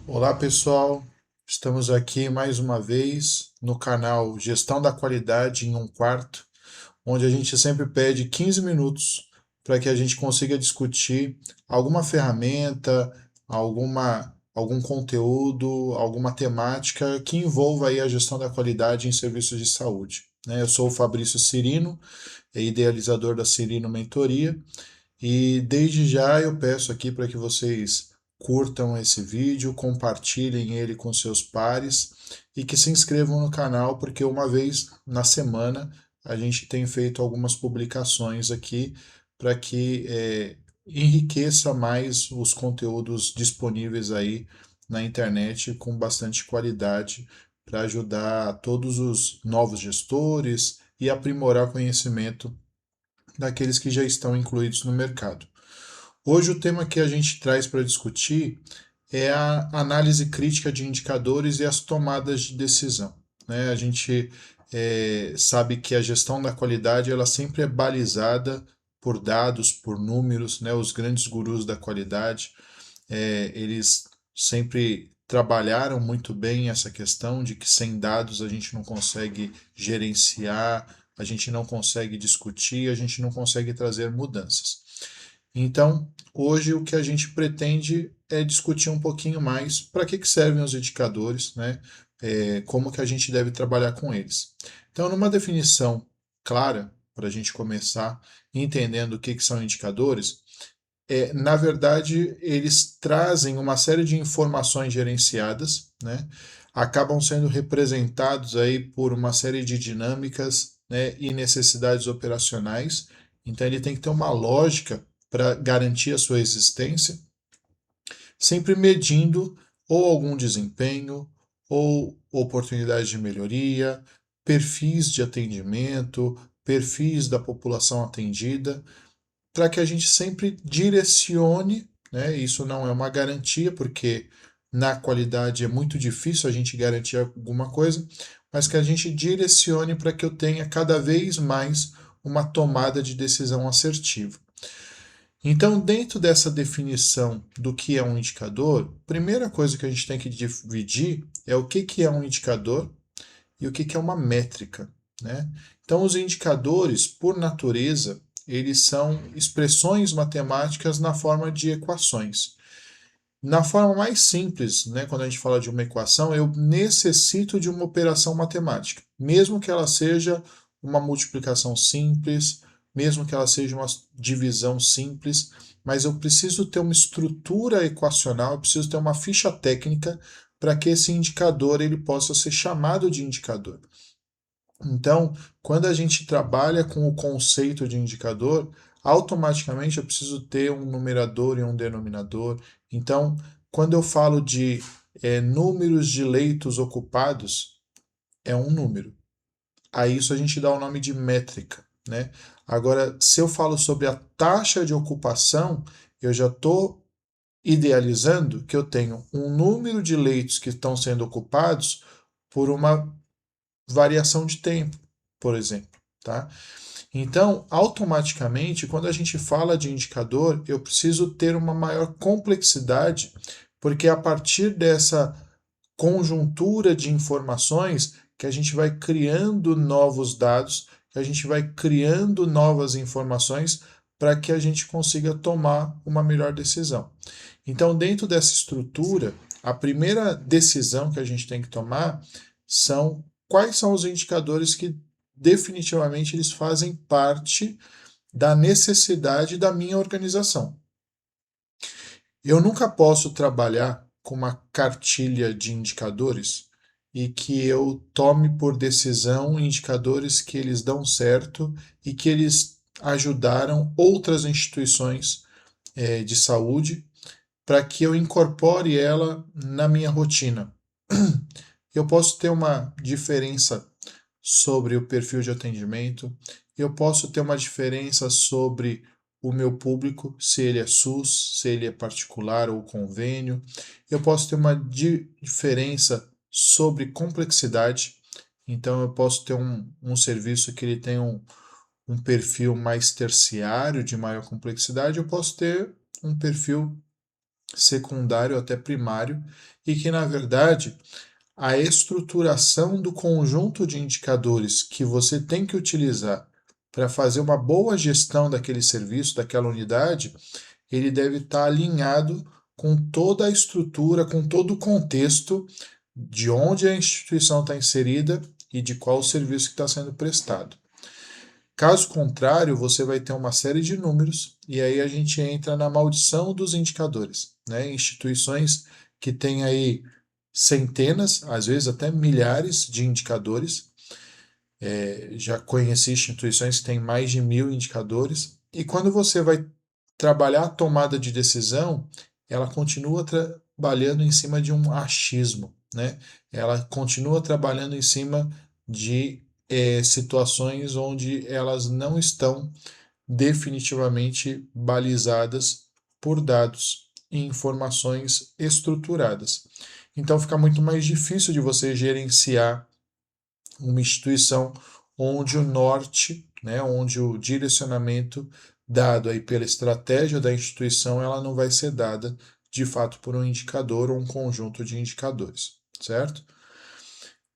Olá pessoal, estamos aqui mais uma vez no canal Gestão da Qualidade em um Quarto, onde a gente sempre pede 15 minutos para que a gente consiga discutir alguma ferramenta, algum conteúdo, alguma temática que envolva aí a gestão da qualidade em serviços de saúde. Eu sou o Fabrício Cirino, idealizador da Cirino Mentoria, e desde já eu peço aqui para que vocês curtam esse vídeo, compartilhem ele com seus pares e que se inscrevam no canal, porque uma vez na semana a gente tem feito algumas publicações aqui para que enriqueça mais os conteúdos disponíveis aí na internet com bastante qualidade para ajudar todos os novos gestores e aprimorar conhecimento daqueles que já estão incluídos no mercado. Hoje o tema que a gente traz para discutir é a análise crítica de indicadores e as tomadas de decisão. A gente sabe que a gestão da qualidade ela sempre é balizada por dados, por números, os grandes gurus da qualidade, eles sempre trabalharam muito bem essa questão de que sem dados a gente não consegue gerenciar, a gente não consegue discutir, a gente não consegue trazer mudanças. Então, hoje o que a gente pretende é discutir um pouquinho mais para que servem os indicadores, como que a gente deve trabalhar com eles. Então, numa definição clara, para a gente começar entendendo o que são indicadores, na verdade, eles trazem uma série de informações gerenciadas, acabam sendo representados aí por uma série de dinâmicas, e necessidades operacionais. Então, ele tem que ter uma lógica para garantir a sua existência, sempre medindo ou algum desempenho, ou oportunidades de melhoria, perfis de atendimento, perfis da população atendida, para que a gente sempre direcione, Isso não é uma garantia, porque na qualidade é muito difícil a gente garantir alguma coisa, mas que a gente direcione para que eu tenha cada vez mais uma tomada de decisão assertiva. Então, dentro dessa definição do que é um indicador, a primeira coisa que a gente tem que dividir é o que é um indicador e o que é uma métrica, Então, os indicadores, por natureza, eles são expressões matemáticas na forma de equações. Na forma mais simples, quando a gente fala de uma equação, eu necessito de uma operação matemática, mesmo que ela seja uma multiplicação simples, mesmo que ela seja uma divisão simples, mas eu preciso ter uma estrutura equacional, eu preciso ter uma ficha técnica para que esse indicador ele possa ser chamado de indicador. Então, quando a gente trabalha com o conceito de indicador, automaticamente eu preciso ter um numerador e um denominador. Então, quando eu falo de números de leitos ocupados, é um número. A isso a gente dá o nome de métrica, Agora, se eu falo sobre a taxa de ocupação, eu já estou idealizando que eu tenho um número de leitos que estão sendo ocupados por uma variação de tempo, por exemplo, tá? Então, automaticamente, quando a gente fala de indicador, eu preciso ter uma maior complexidade, porque é a partir dessa conjuntura de informações que a gente vai criando novos dados, que a gente vai criando novas informações para que a gente consiga tomar uma melhor decisão. Então, dentro dessa estrutura, a primeira decisão que a gente tem que tomar são quais são os indicadores que definitivamente eles fazem parte da necessidade da minha organização. Eu nunca posso trabalhar com uma cartilha de indicadores e que eu tome por decisão indicadores que eles dão certo e que eles ajudaram outras instituições de saúde para que eu incorpore ela na minha rotina. Eu posso ter uma diferença sobre o perfil de atendimento, eu posso ter uma diferença sobre o meu público, se ele é SUS, se ele é particular ou convênio, eu posso ter uma diferença sobre complexidade, então eu posso ter um serviço que ele tem um perfil mais terciário, de maior complexidade, eu posso ter um perfil secundário até primário, e que, na verdade, a estruturação do conjunto de indicadores que você tem que utilizar para fazer uma boa gestão daquele serviço, daquela unidade, ele deve estar alinhado com toda a estrutura, com todo o contexto de onde a instituição está inserida e de qual o serviço que está sendo prestado. Caso contrário, você vai ter uma série de números e aí a gente entra na maldição dos indicadores, né? Instituições que têm aí centenas, às vezes até milhares de indicadores. Já conheci instituições que têm mais de 1.000 indicadores. E quando você vai trabalhar a tomada de decisão, ela continua trabalhando em cima de um achismo, né? Ela continua trabalhando em cima de situações onde elas não estão definitivamente balizadas por dados e informações estruturadas. Então fica muito mais difícil de você gerenciar uma instituição onde o norte, né, onde o direcionamento dado aí pela estratégia da instituição, ela não vai ser dada de fato por um indicador ou um conjunto de indicadores, certo?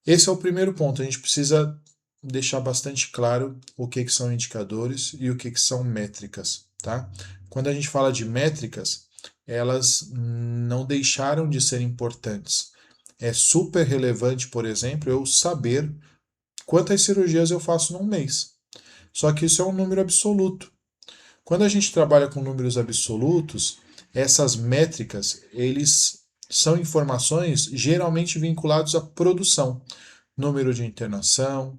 Esse é o primeiro ponto. A gente precisa deixar bastante claro o que são indicadores e o que são métricas, tá? Quando a gente fala de métricas, elas não deixaram de ser importantes. É super relevante, por exemplo, eu saber quantas cirurgias eu faço num mês. Só que isso é um número absoluto. Quando a gente trabalha com números absolutos, essas métricas, eles são informações geralmente vinculadas à produção. Número de internação,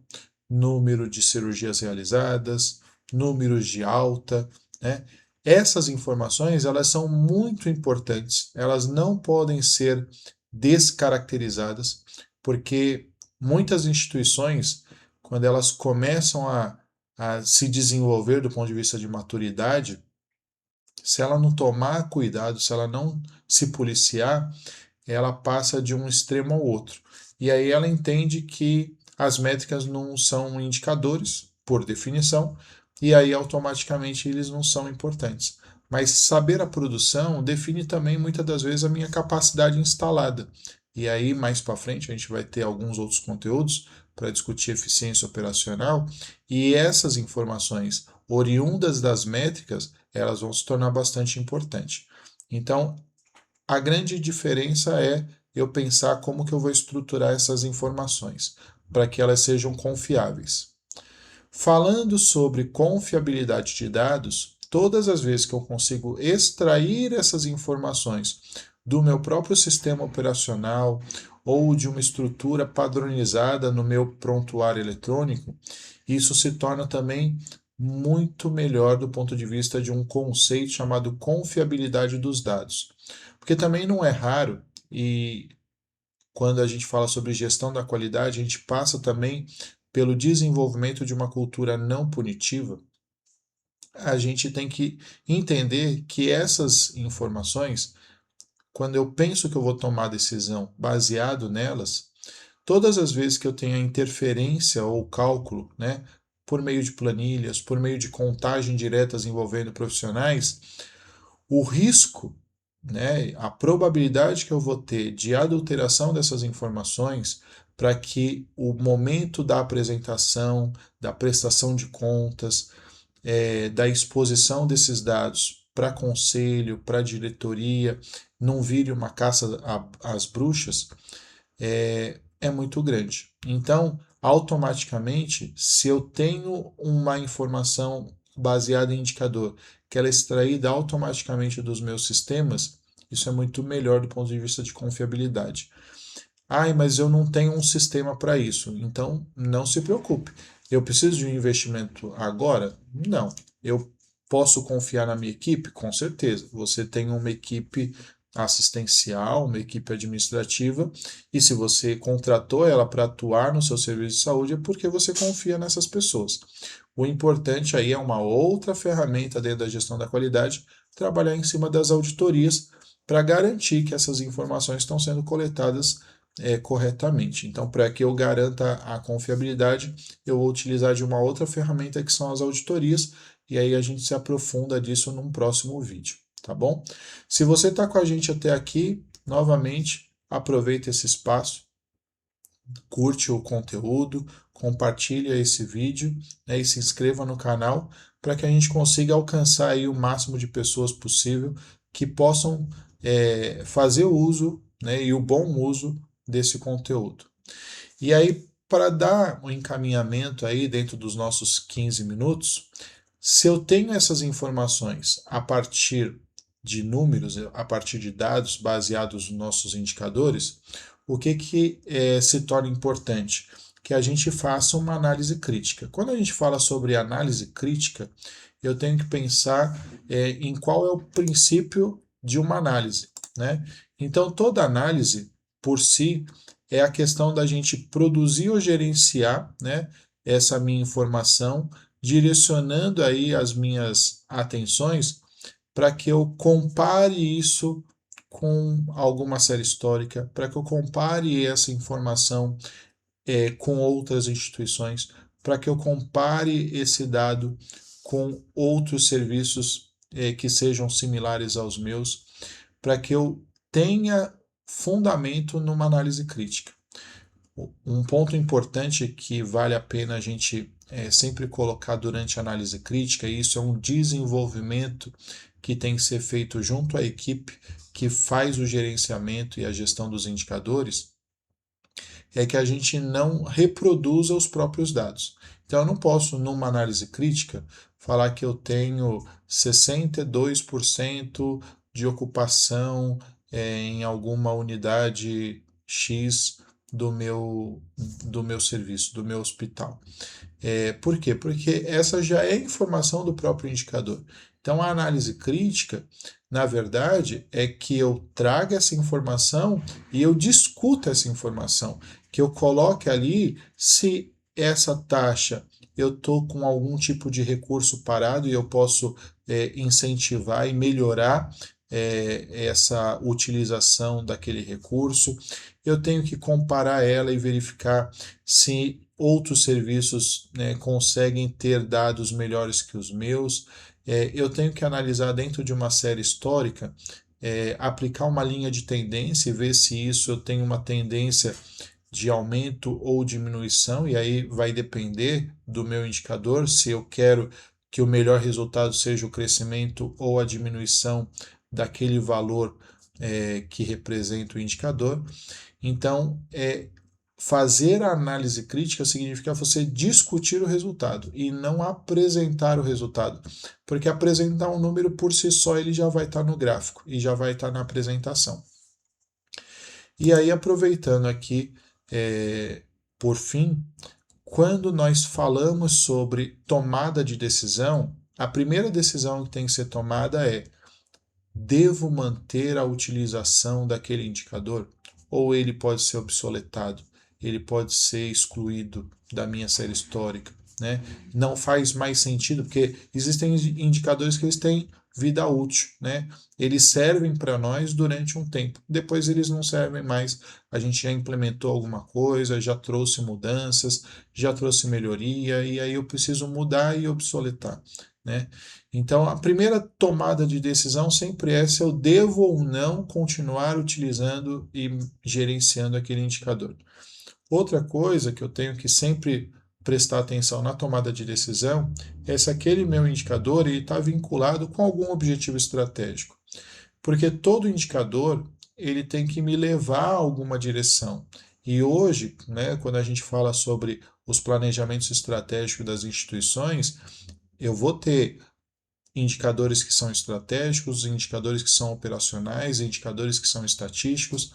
número de cirurgias realizadas, números de alta, né? Essas informações, elas são muito importantes. Elas não podem ser descaracterizadas, porque muitas instituições, quando elas começam a se desenvolver do ponto de vista de maturidade, se ela não tomar cuidado, se ela não se policiar, ela passa de um extremo ao outro. E aí ela entende que as métricas não são indicadores, por definição, e aí automaticamente eles não são importantes. Mas saber a produção define também muitas das vezes a minha capacidade instalada. E aí mais para frente a gente vai ter alguns outros conteúdos para discutir eficiência operacional, e essas informações oriundas das métricas, elas vão se tornar bastante importantes. Então, a grande diferença é eu pensar como que eu vou estruturar essas informações para que elas sejam confiáveis. Falando sobre confiabilidade de dados, todas as vezes que eu consigo extrair essas informações do meu próprio sistema operacional ou de uma estrutura padronizada no meu prontuário eletrônico, isso se torna também muito melhor do ponto de vista de um conceito chamado confiabilidade dos dados. Porque também não é raro, e quando a gente fala sobre gestão da qualidade, a gente passa também pelo desenvolvimento de uma cultura não punitiva. A gente tem que entender que essas informações, quando eu penso que eu vou tomar decisão baseado nelas, todas as vezes que eu tenho a interferência ou cálculo, né, por meio de planilhas, por meio de contagem diretas envolvendo profissionais, o risco, né, a probabilidade que eu vou ter de adulteração dessas informações para que o momento da apresentação, da prestação de contas, da exposição desses dados para conselho, para diretoria, não vire uma caça às bruxas, é muito grande. Então, automaticamente, se eu tenho uma informação baseada em indicador, que ela é extraída automaticamente dos meus sistemas, isso é muito melhor do ponto de vista de confiabilidade. Ai, mas eu não tenho um sistema para isso. Então, não se preocupe. Eu preciso de um investimento agora? Não. Eu posso confiar na minha equipe? Com certeza. Você tem uma equipe assistencial, uma equipe administrativa, e se você contratou ela para atuar no seu serviço de saúde é porque você confia nessas pessoas. O importante aí é uma outra ferramenta dentro da gestão da qualidade, trabalhar em cima das auditorias para garantir que essas informações estão sendo coletadas corretamente. Então, para que eu garanta a confiabilidade, eu vou utilizar de uma outra ferramenta que são as auditorias, e aí a gente se aprofunda disso num próximo vídeo. tá bom? Se você está com a gente até aqui, novamente, aproveita esse espaço, curte o conteúdo, compartilha esse vídeo, né, e se inscreva no canal para que a gente consiga alcançar aí o máximo de pessoas possível que possam fazer o uso, né, e o bom uso desse conteúdo. E aí, para dar um encaminhamento aí dentro dos nossos 15 minutos, se eu tenho essas informações a partir de números, a partir de dados baseados nos nossos indicadores, o que se torna importante? Que a gente faça uma análise crítica. Quando a gente fala sobre análise crítica, eu tenho que pensar em qual é o princípio de uma análise, né? Então, toda análise, por si, é a questão da gente produzir ou gerenciar, né, essa minha informação, direcionando aí as minhas atenções para que eu compare isso com alguma série histórica, para que eu compare essa informação com outras instituições, para que eu compare esse dado com outros serviços que sejam similares aos meus, para que eu tenha fundamento numa análise crítica. Um ponto importante que vale a pena a gente sempre colocar durante a análise crítica, e isso é um desenvolvimento que tem que ser feito junto à equipe que faz o gerenciamento e a gestão dos indicadores, é que a gente não reproduza os próprios dados. Então, eu não posso, numa análise crítica, falar que eu tenho 62% de ocupação em alguma unidade X do meu serviço, do meu hospital. Por quê? Porque essa já é informação do próprio indicador. Então, a análise crítica, na verdade, é que eu traga essa informação e eu discuta essa informação, que eu coloque ali se essa taxa eu estou com algum tipo de recurso parado e eu posso incentivar e melhorar essa utilização daquele recurso. Eu tenho que comparar ela e verificar se outros serviços, né, conseguem ter dados melhores que os meus. Eu tenho que analisar dentro de uma série histórica, aplicar uma linha de tendência e ver se isso eu tenho uma tendência de aumento ou diminuição, e aí vai depender do meu indicador, se eu quero que o melhor resultado seja o crescimento ou a diminuição daquele valor que representa o indicador. Então, fazer a análise crítica significa você discutir o resultado e não apresentar o resultado, porque apresentar um número por si só ele já vai estar no gráfico e já vai estar na apresentação. E aí, aproveitando aqui, por fim, quando nós falamos sobre tomada de decisão, a primeira decisão que tem que ser tomada é: devo manter a utilização daquele indicador? Ou ele pode ser obsoletado? Ele pode ser excluído da minha série histórica, né? Não faz mais sentido, porque existem indicadores que eles têm vida útil, né? Eles servem para nós durante um tempo, depois eles não servem mais. A gente já implementou alguma coisa, já trouxe mudanças, já trouxe melhoria, e aí eu preciso mudar e obsoletar, né? Então, a primeira tomada de decisão sempre é se eu devo ou não continuar utilizando e gerenciando aquele indicador. Outra coisa que eu tenho que sempre prestar atenção na tomada de decisão é se aquele meu indicador está vinculado com algum objetivo estratégico. Porque todo indicador ele tem que me levar a alguma direção. E hoje, né, quando a gente fala sobre os planejamentos estratégicos das instituições, eu vou ter indicadores que são estratégicos, indicadores que são operacionais, indicadores que são estatísticos,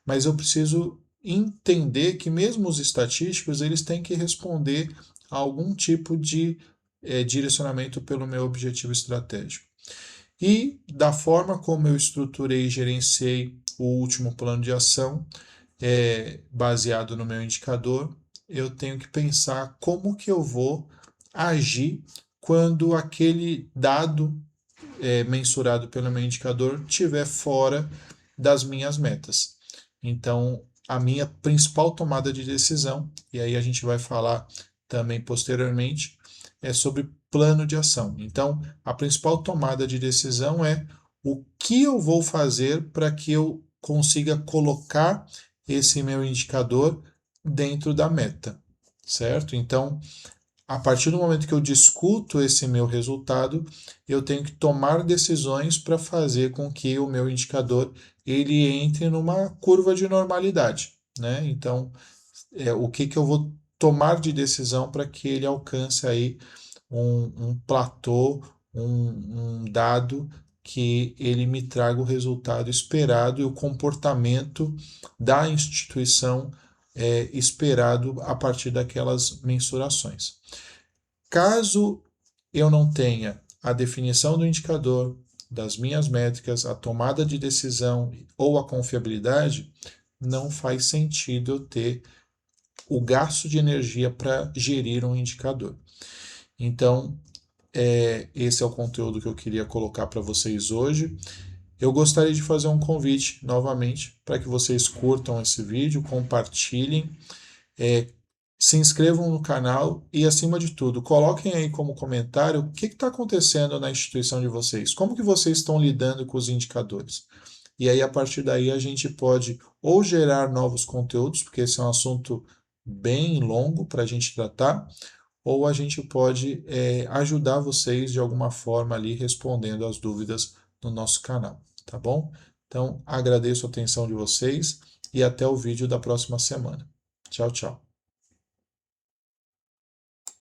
mas eu preciso entender que mesmo os estatísticos eles têm que responder a algum tipo de direcionamento pelo meu objetivo estratégico. E da forma como eu estruturei e gerenciei o último plano de ação, baseado no meu indicador, eu tenho que pensar como que eu vou agir quando aquele dado mensurado pelo meu indicador estiver fora das minhas metas. Então, a minha principal tomada de decisão, e aí a gente vai falar também posteriormente, é sobre plano de ação. Então, a principal tomada de decisão é o que eu vou fazer para que eu consiga colocar esse meu indicador dentro da meta, certo? Então, a partir do momento que eu discuto esse meu resultado, eu tenho que tomar decisões para fazer com que o meu indicador ele entre numa curva de normalidade, né? Então, o que eu vou tomar de decisão para que ele alcance aí um platô, um dado que ele me traga o resultado esperado e o comportamento da instituição esperado a partir daquelas mensurações. Caso eu não tenha a definição do indicador, das minhas métricas, a tomada de decisão ou a confiabilidade, não faz sentido eu ter o gasto de energia para gerir um indicador. Então, esse é o conteúdo que eu queria colocar para vocês hoje. Eu gostaria de fazer um convite novamente para que vocês curtam esse vídeo, compartilhem, se inscrevam no canal e, acima de tudo, coloquem aí como comentário o que está acontecendo na instituição de vocês, como que vocês estão lidando com os indicadores. E aí, a partir daí, a gente pode ou gerar novos conteúdos, porque esse é um assunto bem longo para a gente tratar, ou a gente pode ajudar vocês de alguma forma ali respondendo as dúvidas no nosso canal, tá bom? Então, agradeço a atenção de vocês e até o vídeo da próxima semana. Tchau, tchau.